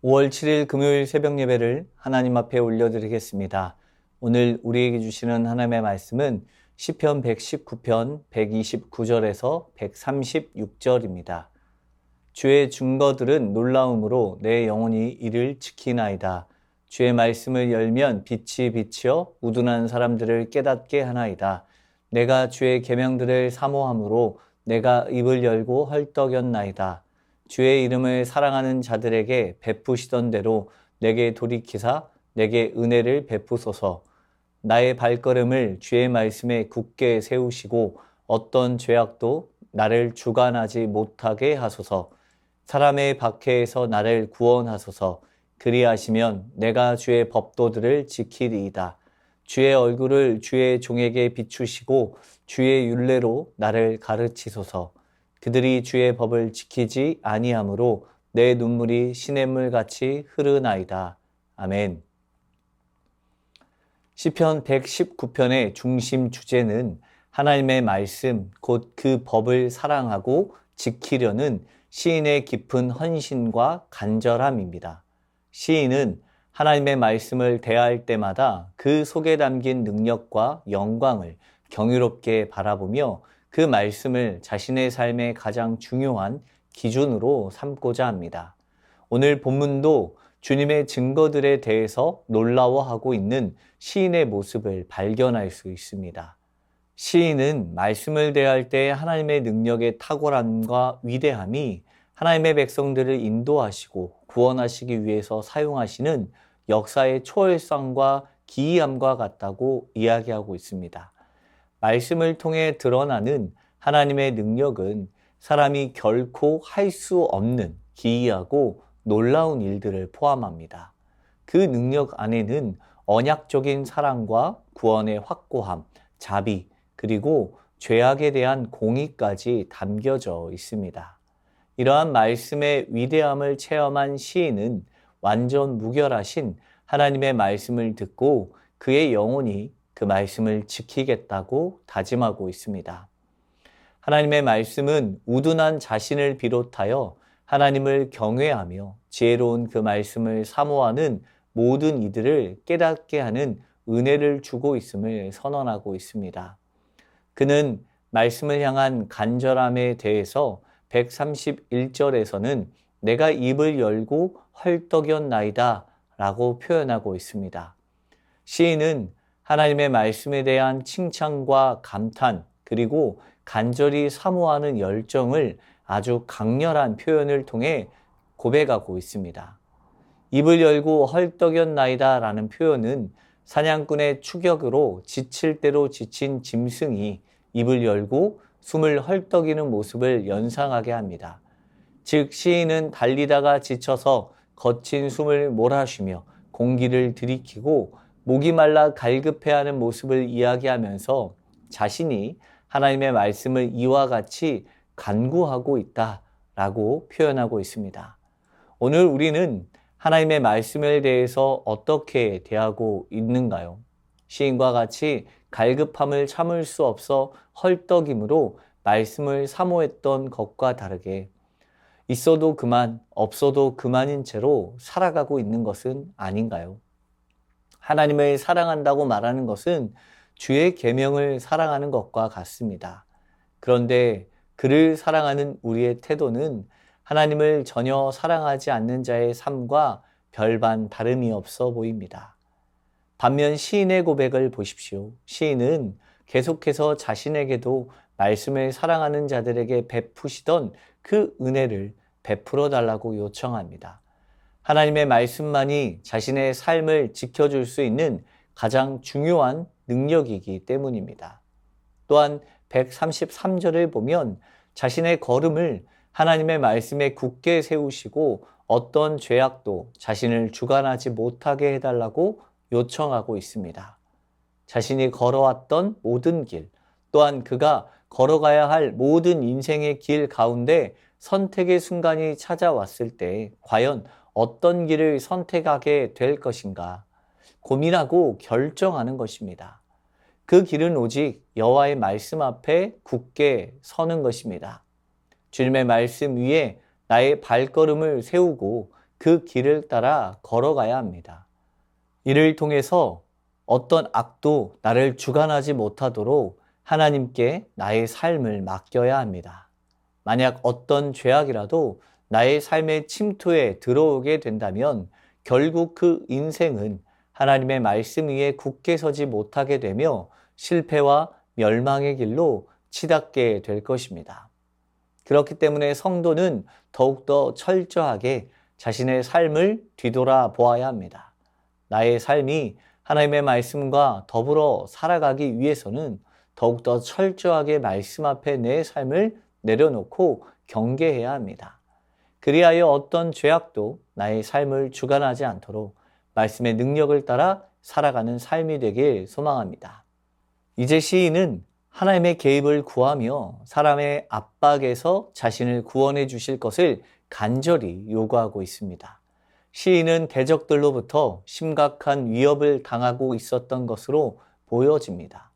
5월 7일 금요일 새벽 예배를 하나님 앞에 올려드리겠습니다. 오늘 우리에게 주시는 하나님의 말씀은 시편 119편 129절에서 136절입니다. 주의 증거들은 놀라움으로 내 영혼이 이를 지키나이다. 주의 말씀을 열면 빛이 비치어 우둔한 사람들을 깨닫게 하나이다. 내가 주의 계명들을 사모함으로 내가 입을 열고 헐떡였나이다. 주의 이름을 사랑하는 자들에게 베푸시던 대로 내게 돌이키사 내게 은혜를 베푸소서. 나의 발걸음을 주의 말씀에 굳게 세우시고 어떤 죄악도 나를 주관하지 못하게 하소서. 사람의 박해에서 나를 구원하소서. 그리하시면 내가 주의 법도들을 지키리이다. 주의 얼굴을 주의 종에게 비추시고 주의 율례로 나를 가르치소서. 그들이 주의 법을 지키지 아니하므로 내 눈물이 시냇물같이 흐르나이다. 아멘. 시편 119편의 중심 주제는 하나님의 말씀, 곧 그 법을 사랑하고 지키려는 시인의 깊은 헌신과 간절함입니다. 시인은 하나님의 말씀을 대할 때마다 그 속에 담긴 능력과 영광을 경이롭게 바라보며 그 말씀을 자신의 삶의 가장 중요한 기준으로 삼고자 합니다. 오늘 본문도 주님의 증거들에 대해서 놀라워하고 있는 시인의 모습을 발견할 수 있습니다. 시인은 말씀을 대할 때 하나님의 능력의 탁월함과 위대함이 하나님의 백성들을 인도하시고 구원하시기 위해서 사용하시는 역사의 초월성과 기이함과 같다고 이야기하고 있습니다. 말씀을 통해 드러나는 하나님의 능력은 사람이 결코 할 수 없는 기이하고 놀라운 일들을 포함합니다. 그 능력 안에는 언약적인 사랑과 구원의 확고함, 자비, 그리고 죄악에 대한 공의까지 담겨져 있습니다. 이러한 말씀의 위대함을 체험한 시인은 완전 무결하신 하나님의 말씀을 듣고 그의 영혼이 그 말씀을 지키겠다고 다짐하고 있습니다. 하나님의 말씀은 우둔한 자신을 비롯하여 하나님을 경외하며 지혜로운 그 말씀을 사모하는 모든 이들을 깨닫게 하는 은혜를 주고 있음을 선언하고 있습니다. 그는 말씀을 향한 간절함에 대해서 131절에서는 내가 입을 열고 헐떡였나이다 라고 표현하고 있습니다. 시인은 하나님의 말씀에 대한 칭찬과 감탄, 그리고 간절히 사모하는 열정을 아주 강렬한 표현을 통해 고백하고 있습니다. 입을 열고 헐떡였나이다 라는 표현은 사냥꾼의 추격으로 지칠 대로 지친 짐승이 입을 열고 숨을 헐떡이는 모습을 연상하게 합니다. 즉 시인은 달리다가 지쳐서 거친 숨을 몰아쉬며 공기를 들이키고 목이 말라 갈급해하는 모습을 이야기하면서 자신이 하나님의 말씀을 이와 같이 간구하고 있다라고 표현하고 있습니다. 오늘 우리는 하나님의 말씀에 대해서 어떻게 대하고 있는가요? 시인과 같이 갈급함을 참을 수 없어 헐떡임으로 말씀을 사모했던 것과 다르게 있어도 그만, 없어도 그만인 채로 살아가고 있는 것은 아닌가요? 하나님을 사랑한다고 말하는 것은 주의 계명을 사랑하는 것과 같습니다. 그런데 그를 사랑하는 우리의 태도는 하나님을 전혀 사랑하지 않는 자의 삶과 별반 다름이 없어 보입니다. 반면 시인의 고백을 보십시오. 시인은 계속해서 자신에게도 말씀을 사랑하는 자들에게 베푸시던 그 은혜를 베풀어 달라고 요청합니다. 하나님의 말씀만이 자신의 삶을 지켜줄 수 있는 가장 중요한 능력이기 때문입니다. 또한 133절을 보면 자신의 걸음을 하나님의 말씀에 굳게 세우시고 어떤 죄악도 자신을 주관하지 못하게 해달라고 요청하고 있습니다. 자신이 걸어왔던 모든 길, 또한 그가 걸어가야 할 모든 인생의 길 가운데 선택의 순간이 찾아왔을 때 과연 어떤 길을 선택하게 될 것인가 고민하고 결정하는 것입니다. 그 길은 오직 여호와의 말씀 앞에 굳게 서는 것입니다. 주님의 말씀 위에 나의 발걸음을 세우고 그 길을 따라 걸어가야 합니다. 이를 통해서 어떤 악도 나를 주관하지 못하도록 하나님께 나의 삶을 맡겨야 합니다. 만약 어떤 죄악이라도 나의 삶의 침투에 들어오게 된다면 결국 그 인생은 하나님의 말씀 위에 굳게 서지 못하게 되며 실패와 멸망의 길로 치닫게 될 것입니다. 그렇기 때문에 성도는 더욱더 철저하게 자신의 삶을 뒤돌아 보아야 합니다. 나의 삶이 하나님의 말씀과 더불어 살아가기 위해서는 더욱더 철저하게 말씀 앞에 내 삶을 내려놓고 경계해야 합니다. 그리하여 어떤 죄악도 나의 삶을 주관하지 않도록 말씀의 능력을 따라 살아가는 삶이 되길 소망합니다. 이제 시인은 하나님의 개입을 구하며 사람의 압박에서 자신을 구원해 주실 것을 간절히 요구하고 있습니다. 시인은 대적들로부터 심각한 위협을 당하고 있었던 것으로 보여집니다.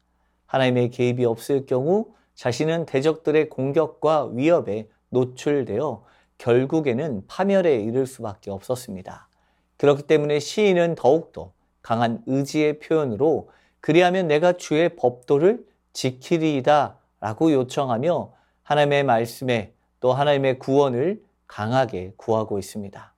하나님의 개입이 없을 경우 자신은 대적들의 공격과 위협에 노출되어 결국에는 파멸에 이를 수밖에 없었습니다. 그렇기 때문에 시인은 더욱더 강한 의지의 표현으로 그리하면 내가 주의 법도를 지키리이다 라고 요청하며 하나님의 말씀에 또 하나님의 구원을 강하게 구하고 있습니다.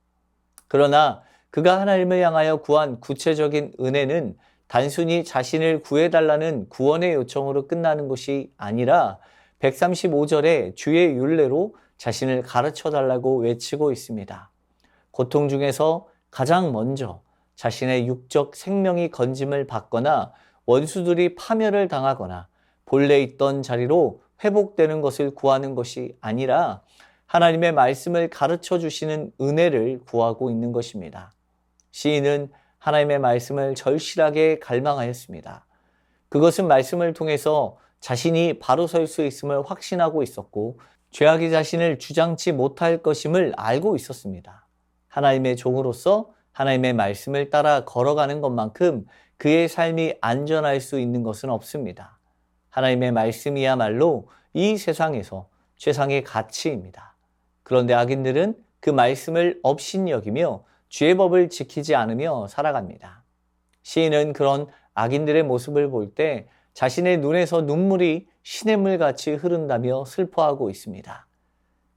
그러나 그가 하나님을 향하여 구한 구체적인 은혜는 단순히 자신을 구해달라는 구원의 요청으로 끝나는 것이 아니라 135절에 주의 율례로 자신을 가르쳐달라고 외치고 있습니다. 고통 중에서 가장 먼저 자신의 육적 생명이 건짐을 받거나 원수들이 파멸을 당하거나 본래 있던 자리로 회복되는 것을 구하는 것이 아니라 하나님의 말씀을 가르쳐 주시는 은혜를 구하고 있는 것입니다. 시인은 하나님의 말씀을 절실하게 갈망하였습니다. 그것은 말씀을 통해서 자신이 바로 설 수 있음을 확신하고 있었고 죄악이 자신을 주장치 못할 것임을 알고 있었습니다. 하나님의 종으로서 하나님의 말씀을 따라 걸어가는 것만큼 그의 삶이 안전할 수 있는 것은 없습니다. 하나님의 말씀이야말로 이 세상에서 최상의 가치입니다. 그런데 악인들은 그 말씀을 업신여기며 주의 법을 지키지 않으며 살아갑니다. 시인은 그런 악인들의 모습을 볼 때 자신의 눈에서 눈물이 시냇물같이 흐른다며 슬퍼하고 있습니다.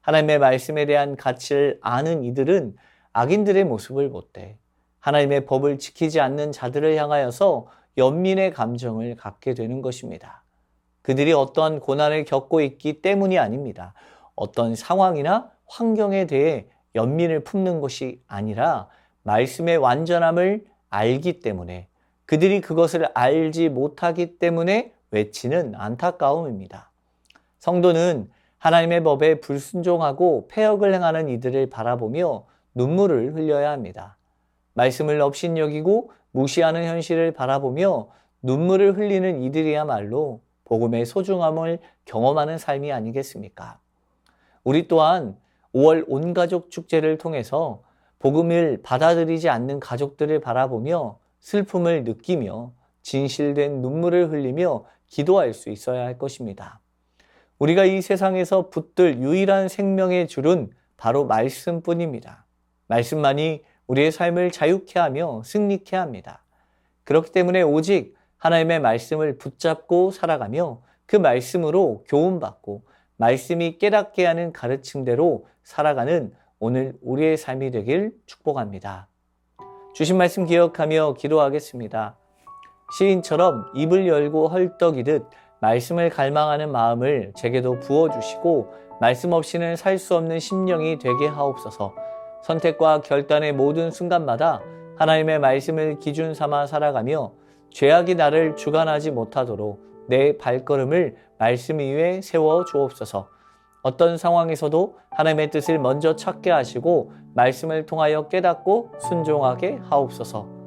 하나님의 말씀에 대한 가치를 아는 이들은 악인들의 모습을 볼 때 하나님의 법을 지키지 않는 자들을 향하여서 연민의 감정을 갖게 되는 것입니다. 그들이 어떠한 고난을 겪고 있기 때문이 아닙니다. 어떤 상황이나 환경에 대해 연민을 품는 것이 아니라 말씀의 완전함을 알기 때문에 그들이 그것을 알지 못하기 때문에 외치는 안타까움입니다. 성도는 하나님의 법에 불순종하고 패역을 행하는 이들을 바라보며 눈물을 흘려야 합니다. 말씀을 업신여기고 무시하는 현실을 바라보며 눈물을 흘리는 이들이야말로 복음의 소중함을 경험하는 삶이 아니겠습니까? 우리 또한 5월 온가족 축제를 통해서 복음을 받아들이지 않는 가족들을 바라보며 슬픔을 느끼며 진실된 눈물을 흘리며 기도할 수 있어야 할 것입니다. 우리가 이 세상에서 붙들 유일한 생명의 줄은 바로 말씀뿐입니다. 말씀만이 우리의 삶을 자유케 하며 승리케 합니다. 그렇기 때문에 오직 하나님의 말씀을 붙잡고 살아가며 그 말씀으로 교훈받고 말씀이 깨닫게 하는 가르침대로 살아가는 오늘 우리의 삶이 되길 축복합니다. 주신 말씀 기억하며 기도하겠습니다. 시인처럼 입을 열고 헐떡이듯 말씀을 갈망하는 마음을 제게도 부어주시고 말씀 없이는 살 수 없는 심령이 되게 하옵소서. 선택과 결단의 모든 순간마다 하나님의 말씀을 기준 삼아 살아가며 죄악이 나를 주관하지 못하도록 내 발걸음을 말씀 위에 세워 주옵소서. 어떤 상황에서도 하나님의 뜻을 먼저 찾게 하시고 말씀을 통하여 깨닫고 순종하게 하옵소서.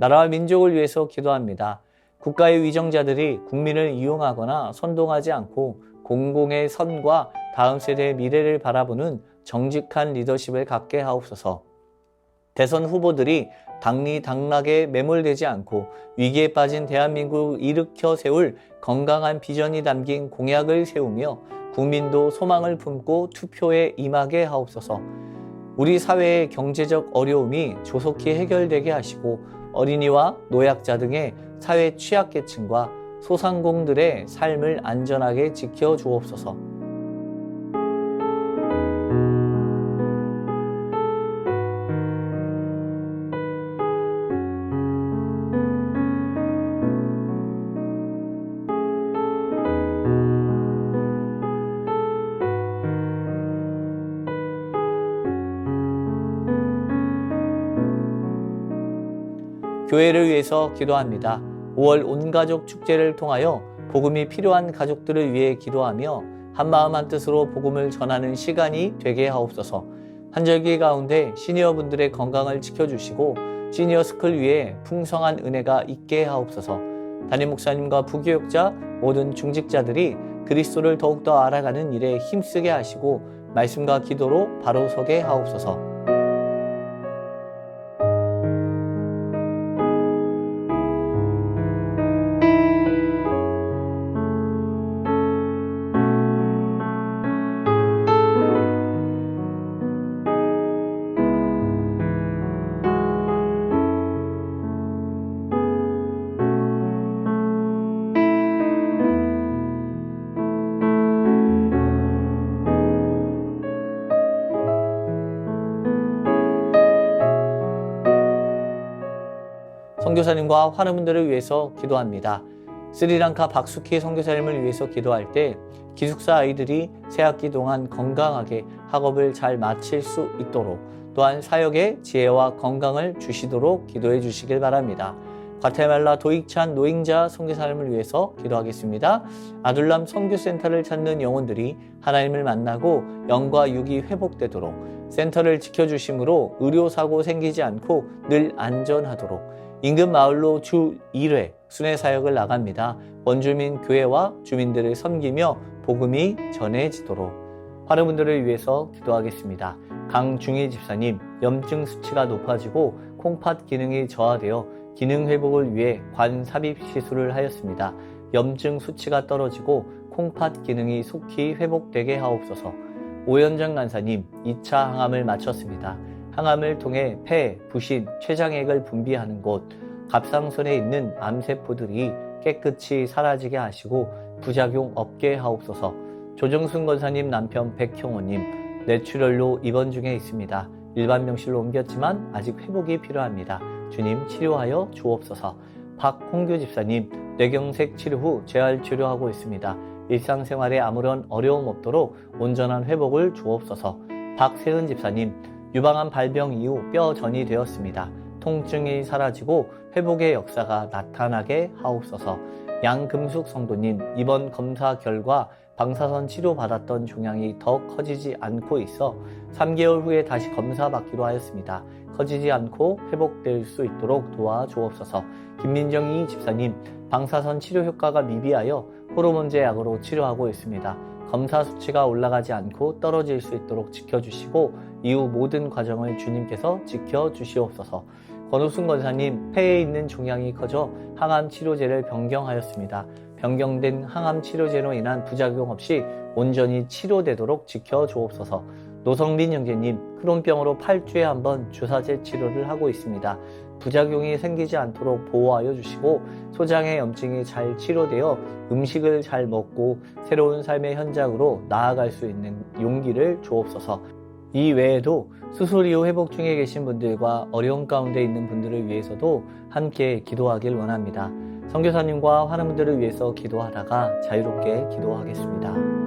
나라와 민족을 위해서 기도합니다. 국가의 위정자들이 국민을 이용하거나 선동하지 않고 공공의 선과 다음 세대의 미래를 바라보는 정직한 리더십을 갖게 하옵소서. 대선 후보들이 당리당락에 매몰되지 않고 위기에 빠진 대한민국을 일으켜 세울 건강한 비전이 담긴 공약을 세우며 국민도 소망을 품고 투표에 임하게 하옵소서. 우리 사회의 경제적 어려움이 조속히 해결되게 하시고 어린이와 노약자 등의 사회 취약계층과 소상공들의 삶을 안전하게 지켜주옵소서. 교회를 위해서 기도합니다. 5월 온가족 축제를 통하여 복음이 필요한 가족들을 위해 기도하며 한마음 한뜻으로 복음을 전하는 시간이 되게 하옵소서. 한절기 가운데 시니어분들의 건강을 지켜주시고 시니어 스쿨 위에 풍성한 은혜가 있게 하옵소서. 담임 목사님과 부교육자 모든 중직자들이 그리스도를 더욱더 알아가는 일에 힘쓰게 하시고 말씀과 기도로 바로 서게 하옵소서. 선교사님과 환우분들을 위해서 기도합니다. 스리랑카 박수키 선교사님을 위해서 기도할 때 기숙사 아이들이 새학기 동안 건강하게 학업을 잘 마칠 수 있도록 또한 사역에 지혜와 건강을 주시도록 기도해 주시길 바랍니다. 과테말라 도익찬 노잉자 선교사님을 위해서 기도하겠습니다. 아둘람 선교센터를 찾는 영혼들이 하나님을 만나고 영과 육이 회복되도록 센터를 지켜주심으로 의료사고 생기지 않고 늘 안전하도록 인근 마을로 주 1회 순회 사역을 나갑니다. 원주민 교회와 주민들을 섬기며 복음이 전해지도록 환우분들을 위해서 기도하겠습니다. 강중희 집사님, 염증 수치가 높아지고 콩팥 기능이 저하되어 기능 회복을 위해 관 삽입 시술을 하였습니다. 염증 수치가 떨어지고 콩팥 기능이 속히 회복되게 하옵소서. 오현정 간사님, 2차 항암을 마쳤습니다. 항암을 통해 폐, 부신, 췌장액을 분비하는 곳, 갑상선에 있는 암세포들이 깨끗이 사라지게 하시고 부작용 없게 하옵소서. 조정순 권사님 남편 백형호님, 뇌출혈로 입원 중에 있습니다. 일반 병실로 옮겼지만 아직 회복이 필요합니다. 주님 치료하여 주옵소서. 박홍규 집사님, 뇌경색 치료 후 재활 치료하고 있습니다. 일상생활에 아무런 어려움 없도록 온전한 회복을 주옵소서. 박세은 집사님, 유방암 발병 이후 뼈전이 되었습니다. 통증이 사라지고 회복의 역사가 나타나게 하옵소서. 양금숙 성도님, 이번 검사 결과 방사선 치료받았던 종양이 더 커지지 않고 있어 3개월 후에 다시 검사받기로 하였습니다. 커지지 않고 회복될 수 있도록 도와주옵소서. 김민정이 집사님, 방사선 치료 효과가 미비하여 호르몬제 약으로 치료하고 있습니다. 검사 수치가 올라가지 않고 떨어질 수 있도록 지켜주시고 이후 모든 과정을 주님께서 지켜주시옵소서. 권우순 권사님, 폐에 있는 종양이 커져 항암 치료제를 변경하였습니다. 변경된 항암 치료제로 인한 부작용 없이 온전히 치료되도록 지켜주옵소서. 노성민 형제님, 크론병으로 8주에 한 번 주사제 치료를 하고 있습니다. 부작용이 생기지 않도록 보호하여 주시고 소장의 염증이 잘 치료되어 음식을 잘 먹고 새로운 삶의 현장으로 나아갈 수 있는 용기를 주옵소서. 이 외에도 수술 이후 회복 중에 계신 분들과 어려움 가운데 있는 분들을 위해서도 함께 기도하길 원합니다. 선교사님과 환우분들을 위해서 기도하다가 자유롭게 기도하겠습니다.